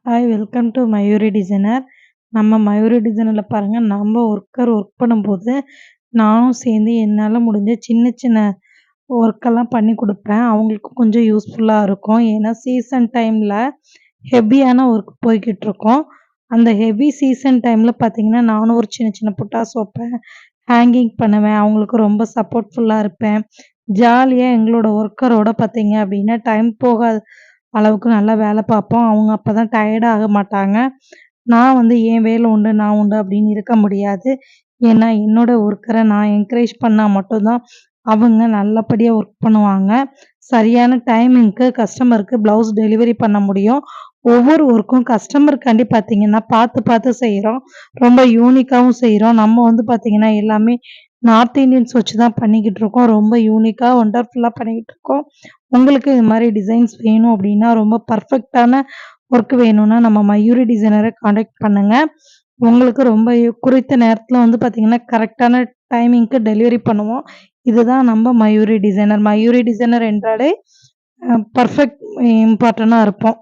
Hi welcome to Mayuri designer. நம்ம மயூரி டிசைனர்ல பாருங்க, நம்ம ஒர்க் பண்ணும்போது, நானும் சேர்ந்து என்னால முடிஞ்ச சின்ன சின்ன ஒர்க்கெல்லாம் பண்ணி குடுப்பேன். அவங்களுக்கு கொஞ்சம் யூஸ்ஃபுல்லா இருக்கும். ஏன்னா சீசன் டைம்ல ஹெவியான ஒர்க் போய்க்கிட்டுருக்கும். அந்த ஹெவி சீசன் டைம்ல பார்த்தீங்கன்னா, நானும் ஒரு சின்ன சின்ன புட்டாஸ் வைப்பேன். ஹேங்கிங் பண்ணுவேன். அவங்களுக்கு ரொம்ப சப்போர்ட்ஃபுல்லா இருப்பேன். ஜாலியா எங்களோட ஒர்க்கரோட பார்த்தீங்க அப்படின்னா, டைம் போகாத அளவுக்கு நல்லா வேலை பார்ப்போம். அவங்க அப்பதான் டயர்ட் ஆக மாட்டாங்க. நான் வந்து என் வேலை உண்டு, நான் உண்டு அப்படின்னு இருக்க முடியாது. ஏன்னா, என்னோட ஒர்க்கர நான் என்கரேஜ் பண்ணா மட்டும் தான் அவங்க நல்லபடியா ஒர்க் பண்ணுவாங்க. சரியான டைமிங்க்கு கஸ்டமருக்கு ப்ளவுஸ் டெலிவரி பண்ண முடியும். ஒவ்வொரு ஒர்க்கும் கஸ்டமருக்காண்டி பார்த்தீங்கன்னா, பார்த்து பார்த்து செய்றோம். ரொம்ப யூனிக்காவும் செய்றோம். நம்ம வந்து பார்த்தீங்கன்னா, எல்லாமே நார்த் இண்டியன்ஸ் வச்சு தான் பண்ணிக்கிட்டு இருக்கோம். ரொம்ப யூனிக்கா, ஒண்டர்ஃபுல்லா பண்ணிக்கிட்டு இருக்கோம். உங்களுக்கு இது மாரி டிசைன்ஸ் வேணும் அப்படின்னா, ரொம்ப பெர்ஃபெக்ட்டான ஒர்க் வேணும்னா, நம்ம மயூரி டிசைனர கான்டாக்ட் பண்ணுங்க. உங்களுக்கு ரொம்ப குறித்த நேரத்தில வந்து பார்த்தீங்கன்னா, கரெக்ட்டான டைமிங்க்கு டெலிவரி பண்ணுவோம். இதுதான் நம்ம மயூரி டிசைனர். மயூரி டிசைனர் என்றாலே பெர்ஃபெக்ட் இம்பார்ட்டன்ட்டா இருப்போம்.